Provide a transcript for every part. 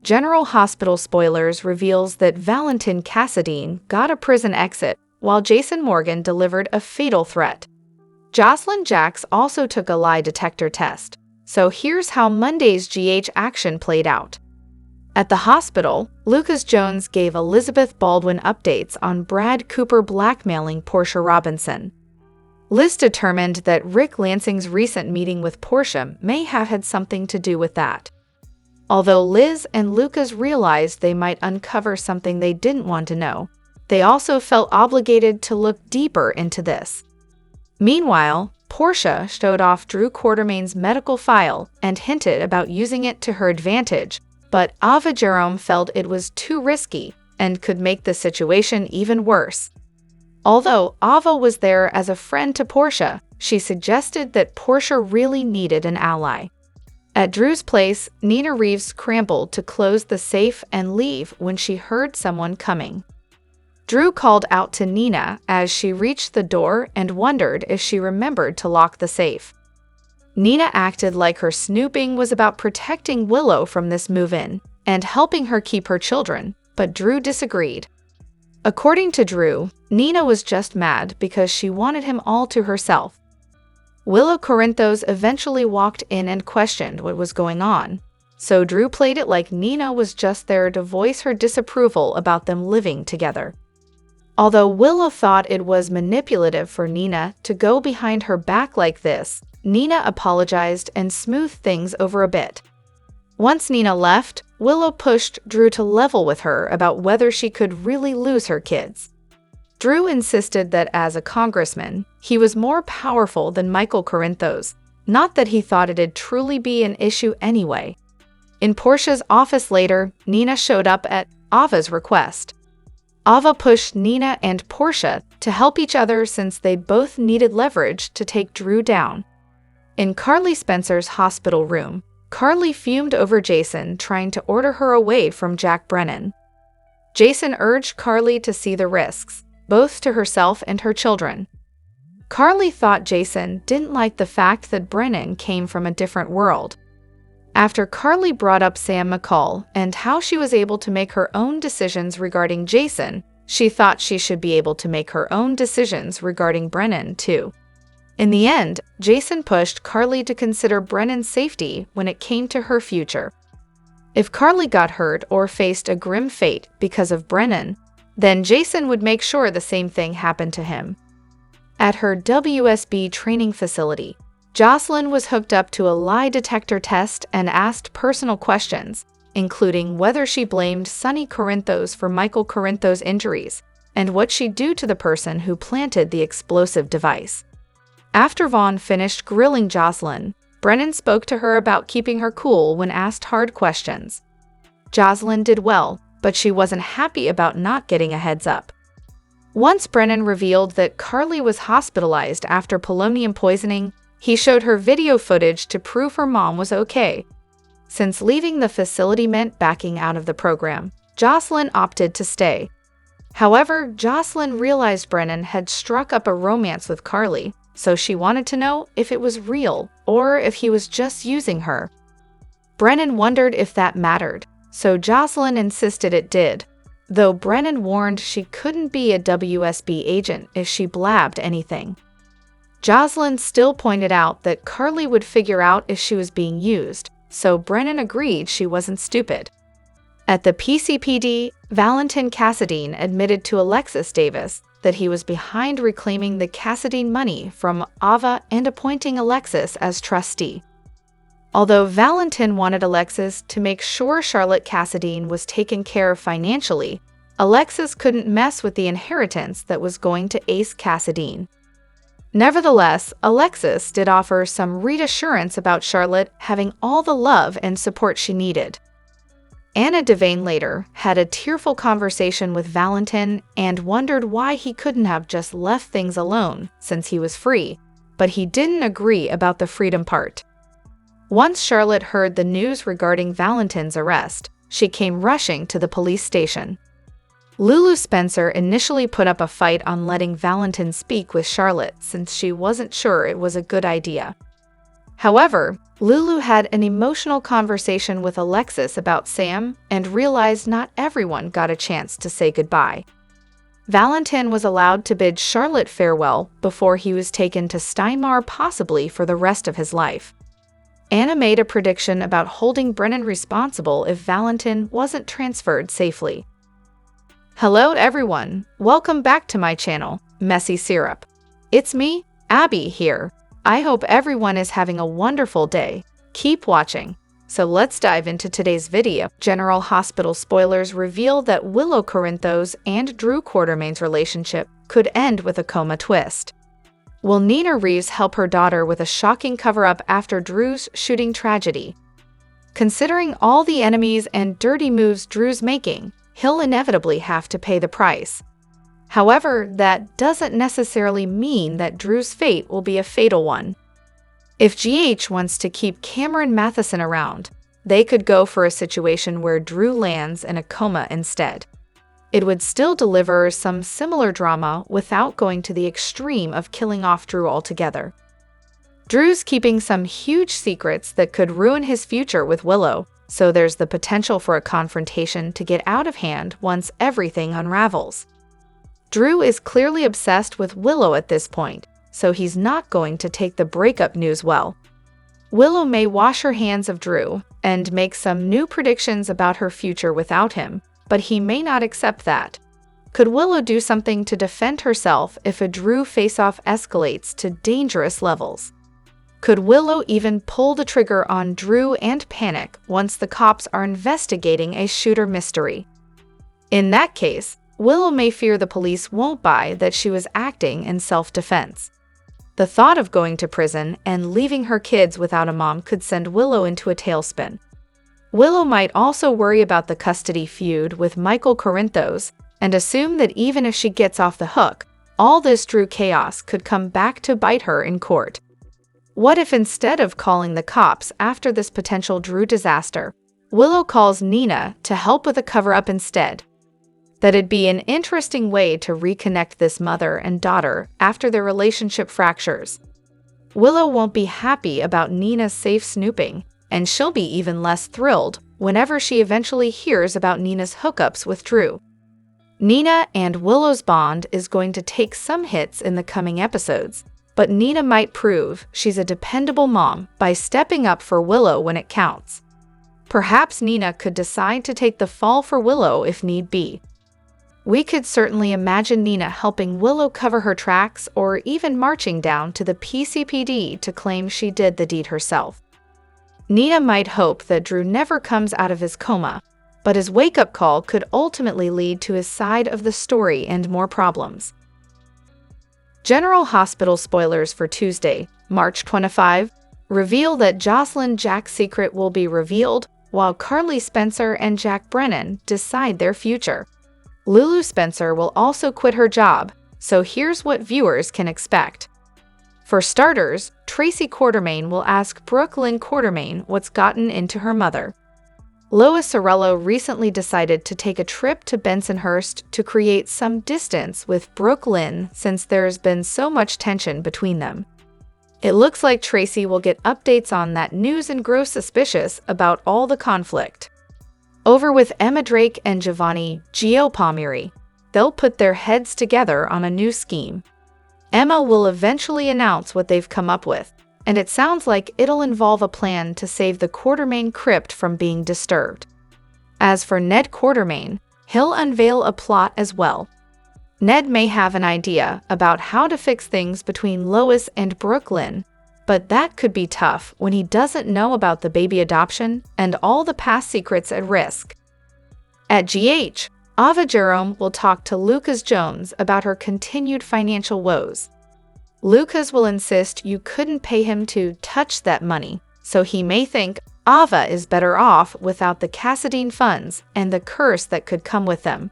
General Hospital spoilers reveals that Valentin Cassadine got a prison exit, while Jason Morgan delivered a fatal threat. Josslyn Jax also took a lie detector test. So here's how Monday's GH action played out. At the hospital, Lucas Jones gave Elizabeth Baldwin updates on Brad Cooper blackmailing Portia Robinson. Liz determined that Rick Lansing's recent meeting with Portia may have had something to do with that. Although Liz and Lucas realized they might uncover something they didn't want to know, they also felt obligated to look deeper into this. Meanwhile, Portia showed off Drew Quartermain's medical file and hinted about using it to her advantage, but Ava Jerome felt it was too risky and could make the situation even worse. Although Ava was there as a friend to Portia, she suggested that Portia really needed an ally. At Drew's place, Nina Reeves scrambled to close the safe and leave when she heard someone coming. Drew called out to Nina as she reached the door and wondered if she remembered to lock the safe. Nina acted like her snooping was about protecting Willow from this move-in and helping her keep her children, but Drew disagreed. According to Drew, Nina was just mad because she wanted him all to herself. Willow Corinthos eventually walked in and questioned what was going on, so Drew played it like Nina was just there to voice her disapproval about them living together. Although Willow thought it was manipulative for Nina to go behind her back like this, Nina apologized and smoothed things over a bit. Once Nina left, Willow pushed Drew to level with her about whether she could really lose her kids. Drew insisted that as a congressman, he was more powerful than Michael Corinthos, not that he thought it'd truly be an issue anyway. In Portia's office later, Nina showed up at Ava's request. Ava pushed Nina and Portia to help each other since they both needed leverage to take Drew down. In Carly Spencer's hospital room, Carly fumed over Jason trying to order her away from Jack Brennan. Jason urged Carly to see the risks, both to herself and her children. Carly thought Jason didn't like the fact that Brennan came from a different world. After Carly brought up Sam McCall and how she was able to make her own decisions regarding Jason, she thought she should be able to make her own decisions regarding Brennan, too. In the end, Jason pushed Carly to consider Brennan's safety when it came to her future. If Carly got hurt or faced a grim fate because of Brennan, then Jason would make sure the same thing happened to him. At her WSB training facility, Josslyn was hooked up to a lie detector test and asked personal questions, including whether she blamed Sonny Corinthos for Michael Corinthos' injuries and what she'd do to the person who planted the explosive device. After Vaughn finished grilling Josslyn, Brennan spoke to her about keeping her cool when asked hard questions. Josslyn did well, but she wasn't happy about not getting a heads up. Once Brennan revealed that Carly was hospitalized after polonium poisoning, he showed her video footage to prove her mom was okay. Since leaving the facility meant backing out of the program, Josslyn opted to stay. However, Josslyn realized Brennan had struck up a romance with Carly, so she wanted to know if it was real or if he was just using her. Brennan wondered if that mattered, so Josslyn insisted it did, though Brennan warned she couldn't be a WSB agent if she blabbed anything. Josslyn still pointed out that Carly would figure out if she was being used, so Brennan agreed she wasn't stupid. At the PCPD, Valentin Cassadine admitted to Alexis Davis that he was behind reclaiming the Cassadine money from Ava and appointing Alexis as trustee. Although Valentin wanted Alexis to make sure Charlotte Cassadine was taken care of financially, Alexis couldn't mess with the inheritance that was going to Ace Cassadine. Nevertheless, Alexis did offer some reassurance about Charlotte having all the love and support she needed. Anna Devane later had a tearful conversation with Valentin and wondered why he couldn't have just left things alone since he was free, but he didn't agree about the freedom part. Once Charlotte heard the news regarding Valentin's arrest, she came rushing to the police station. Lulu Spencer initially put up a fight on letting Valentin speak with Charlotte since she wasn't sure it was a good idea. However, Lulu had an emotional conversation with Alexis about Sam and realized not everyone got a chance to say goodbye. Valentin was allowed to bid Charlotte farewell before he was taken to Steinmar, possibly for the rest of his life. Anna made a prediction about holding Brennan responsible if Valentin wasn't transferred safely. Hello everyone, welcome back to my channel, Messy Syrup. It's me, Abby here. I hope everyone is having a wonderful day. Keep watching. So let's dive into today's video. General Hospital spoilers reveal that Willow Corinthos and Drew Quartermain's relationship could end with a coma twist. Will Nina Reeves help her daughter with a shocking cover-up after Drew's shooting tragedy? Considering all the enemies and dirty moves Drew's making, he'll inevitably have to pay the price. However, that doesn't necessarily mean that Drew's fate will be a fatal one. If GH wants to keep Cameron Matheson around, they could go for a situation where Drew lands in a coma instead. It would still deliver some similar drama without going to the extreme of killing off Drew altogether. Drew's keeping some huge secrets that could ruin his future with Willow, so there's the potential for a confrontation to get out of hand once everything unravels. Drew is clearly obsessed with Willow at this point, so he's not going to take the breakup news well. Willow may wash her hands of Drew and make some new predictions about her future without him, but he may not accept that. Could Willow do something to defend herself if a Drew face-off escalates to dangerous levels? Could Willow even pull the trigger on Drew and panic once the cops are investigating a shooter mystery? In that case, Willow may fear the police won't buy that she was acting in self-defense. The thought of going to prison and leaving her kids without a mom could send Willow into a tailspin. Willow might also worry about the custody feud with Michael Corinthos and assume that even if she gets off the hook, all this Drew chaos could come back to bite her in court. What if instead of calling the cops after this potential Drew disaster, Willow calls Nina to help with a cover-up instead? That'd be an interesting way to reconnect this mother and daughter after their relationship fractures. Willow won't be happy about Nina's safe snooping, and she'll be even less thrilled whenever she eventually hears about Nina's hookups with Drew. Nina and Willow's bond is going to take some hits in the coming episodes, but Nina might prove she's a dependable mom by stepping up for Willow when it counts. Perhaps Nina could decide to take the fall for Willow if need be. We could certainly imagine Nina helping Willow cover her tracks or even marching down to the PCPD to claim she did the deed herself. Nina might hope that Drew never comes out of his coma, but his wake-up call could ultimately lead to his side of the story and more problems. General Hospital spoilers for Tuesday, March 25, reveal that Josslyn Jack's secret will be revealed while Carly Spencer and Jack Brennan decide their future. Lulu Spencer will also quit her job, so here's what viewers can expect. For starters, Tracy Quartermain will ask Brooklyn Quartermain what's gotten into her mother. Lois Sorello recently decided to take a trip to Bensonhurst to create some distance with Brooklyn since there's been so much tension between them. It looks like Tracy will get updates on that news and grow suspicious about all the conflict. Over with Emma Drake and Giovanni Giacomo, they'll put their heads together on a new scheme. Emma will eventually announce what they've come up with, and it sounds like it'll involve a plan to save the Quartermain crypt from being disturbed. As for Ned Quartermain, he'll unveil a plot as well. Ned may have an idea about how to fix things between Lois and Brooklyn, but that could be tough when he doesn't know about the baby adoption and all the past secrets at risk. At GH, Ava Jerome will talk to Lucas Jones about her continued financial woes. Lucas will insist you couldn't pay him to touch that money, so he may think Ava is better off without the Cassadine funds and the curse that could come with them.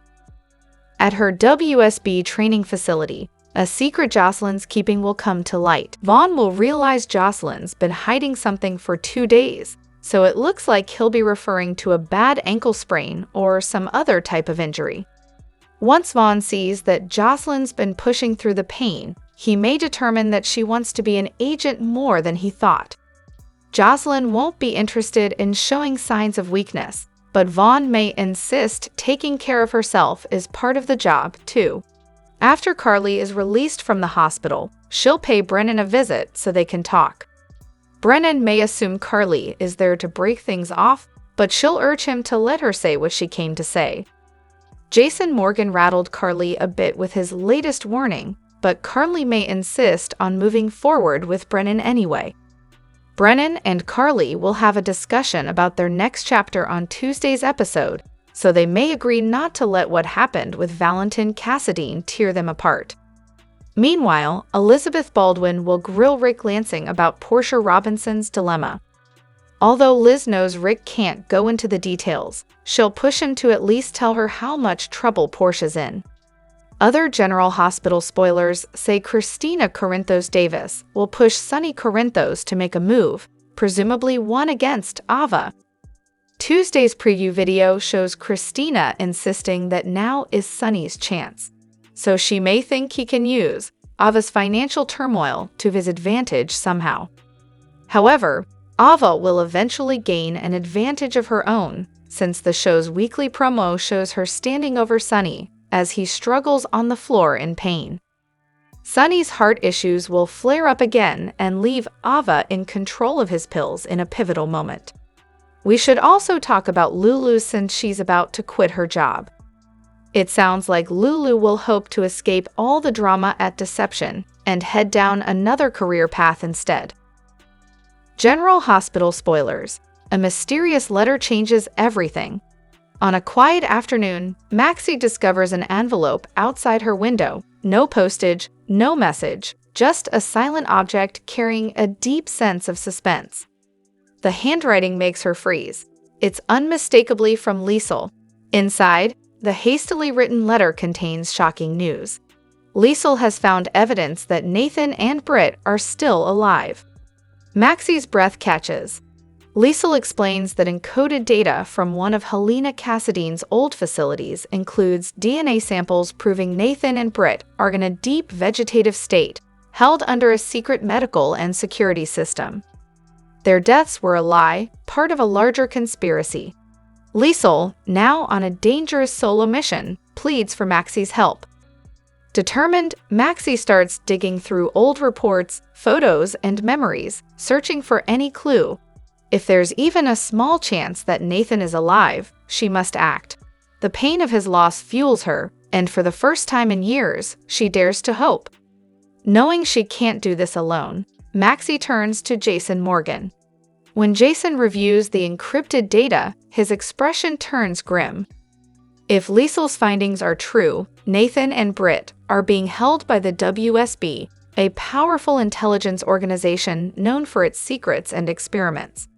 At her WSB training facility, a secret Josslyn's keeping will come to light. Vaughn will realize Josslyn's been hiding something for 2 days, so it looks like he'll be referring to a bad ankle sprain or some other type of injury. Once Vaughn sees that Josslyn's been pushing through the pain, he may determine that she wants to be an agent more than he thought. Josslyn won't be interested in showing signs of weakness, but Vaughn may insist taking care of herself is part of the job, too. After Carly is released from the hospital, she'll pay Brennan a visit so they can talk. Brennan may assume Carly is there to break things off, but she'll urge him to let her say what she came to say. Jason Morgan rattled Carly a bit with his latest warning, but Carly may insist on moving forward with Brennan anyway. Brennan and Carly will have a discussion about their next chapter on Tuesday's episode, so they may agree not to let what happened with Valentin Cassadine tear them apart. Meanwhile, Elizabeth Baldwin will grill Rick Lansing about Portia Robinson's dilemma. Although Liz knows Rick can't go into the details, she'll push him to at least tell her how much trouble Portia's in. Other General Hospital spoilers say Christina Corinthos Davis will push Sonny Corinthos to make a move, presumably one against Ava. Tuesday's preview video shows Christina insisting that now is Sonny's chance, so she may think he can use Ava's financial turmoil to his advantage somehow. However, Ava will eventually gain an advantage of her own, since the show's weekly promo shows her standing over Sonny as he struggles on the floor in pain. Sonny's heart issues will flare up again and leave Ava in control of his pills in a pivotal moment. We should also talk about Lulu since she's about to quit her job. It sounds like Lulu will hope to escape all the drama at Deception and head down another career path instead. General Hospital spoilers. A mysterious letter changes everything. On a quiet afternoon, Maxie discovers an envelope outside her window. No postage, no message, just a silent object carrying a deep sense of suspense. The handwriting makes her freeze. It's unmistakably from Liesl. Inside, the hastily written letter contains shocking news. Liesl has found evidence that Nathan and Britt are still alive. Maxie's breath catches. Liesl explains that encoded data from one of Helena Cassadine's old facilities includes DNA samples proving Nathan and Britt are in a deep vegetative state, held under a secret medical and security system. Their deaths were a lie, part of a larger conspiracy. Liesl, now on a dangerous solo mission, pleads for Maxie's help. Determined, Maxie starts digging through old reports, photos, and memories, searching for any clue. If there's even a small chance that Nathan is alive, she must act. The pain of his loss fuels her, and for the first time in years, she dares to hope. Knowing she can't do this alone, Maxie turns to Jason Morgan. When Jason reviews the encrypted data, his expression turns grim. If Liesl's findings are true, Nathan and Britt are being held by the WSB, a powerful intelligence organization known for its secrets and experiments.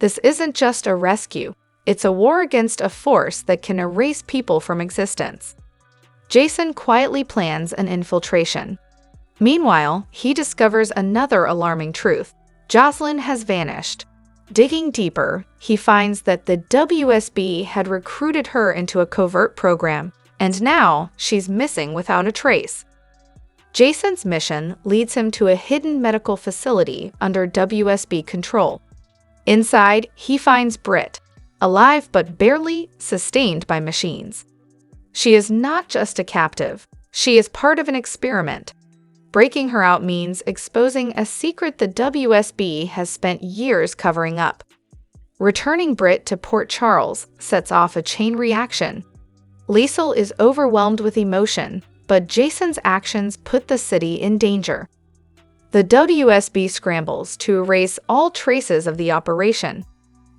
This isn't just a rescue, it's a war against a force that can erase people from existence. Jason quietly plans an infiltration. Meanwhile, he discovers another alarming truth. Josslyn has vanished. Digging deeper, he finds that the WSB had recruited her into a covert program, and now she's missing without a trace. Jason's mission leads him to a hidden medical facility under WSB control. Inside, he finds Britt, alive but barely, sustained by machines. She is not just a captive, she is part of an experiment. Breaking her out means exposing a secret the WSB has spent years covering up. Returning Britt to Port Charles sets off a chain reaction. Liesl is overwhelmed with emotion, but Jason's actions put the city in danger. The WSB scrambles to erase all traces of the operation.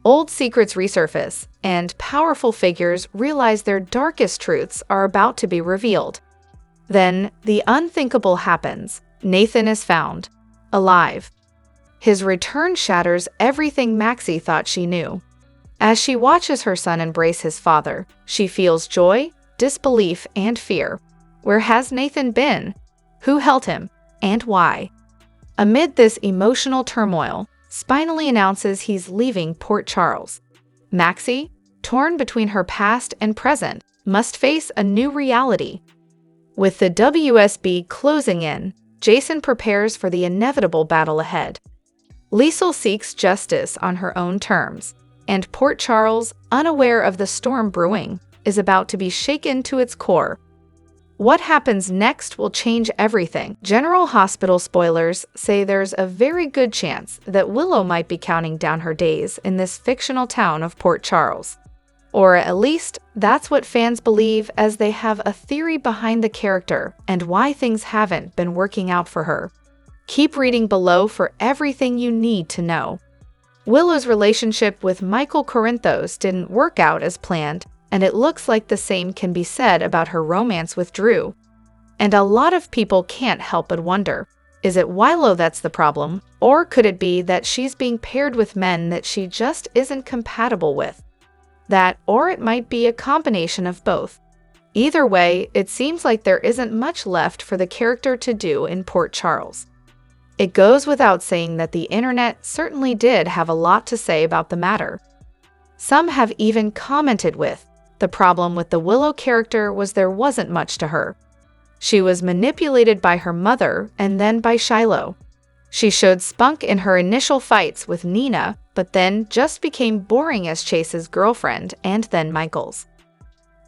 Old secrets resurface, and powerful figures realize their darkest truths are about to be revealed. Then, the unthinkable happens. Nathan is found, alive. His return shatters everything Maxie thought she knew. As she watches her son embrace his father, she feels joy, disbelief, and fear. Where has Nathan been? Who held him? And why? Amid this emotional turmoil, Spinally announces he's leaving Port Charles. Maxie, torn between her past and present, must face a new reality. With the WSB closing in, Jason prepares for the inevitable battle ahead. Liesl seeks justice on her own terms, and Port Charles, unaware of the storm brewing, is about to be shaken to its core. What happens next will change everything. General Hospital spoilers say there's a very good chance that Willow might be counting down her days in this fictional town of Port Charles. Or at least, that's what fans believe, as they have a theory behind the character and why things haven't been working out for her. Keep reading below for everything you need to know. Willow's relationship with Michael Corinthos didn't work out as planned, and it looks like the same can be said about her romance with Drew. And a lot of people can't help but wonder, is it Willow that's the problem, or could it be that she's being paired with men that she just isn't compatible with? That, or it might be a combination of both. Either way, it seems like there isn't much left for the character to do in Port Charles. It goes without saying that the internet certainly did have a lot to say about the matter. Some have even commented with, the problem with the Willow character was there wasn't much to her. She was manipulated by her mother and then by Shiloh. She showed spunk in her initial fights with Nina, but then just became boring as Chase's girlfriend and then Michael's.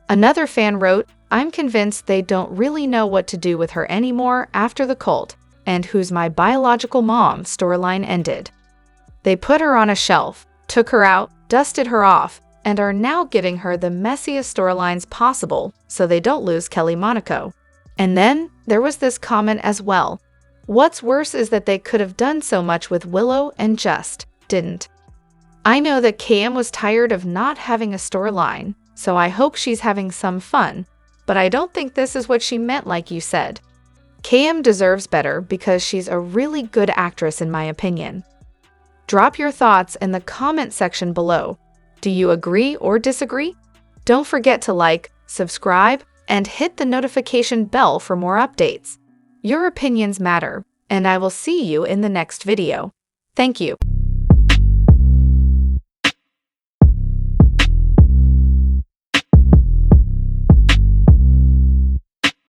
Another fan wrote, "I'm convinced they don't really know what to do with her anymore after the cult and Who's My Biological Mom storyline ended. They put her on a shelf, took her out, dusted her off, and are now giving her the messiest storylines possible so they don't lose Kelly Monaco." And then there was this comment as well. What's worse is that they could have done so much with Willow and just didn't. I know that KM was tired of not having a storyline, so I hope she's having some fun, but I don't think this is what she meant like you said. KM deserves better because she's a really good actress in my opinion. Drop your thoughts in the comment section below. Do you agree or disagree? Don't forget to like, subscribe, and hit the notification bell for more updates. Your opinions matter, and I will see you in the next video. Thank you.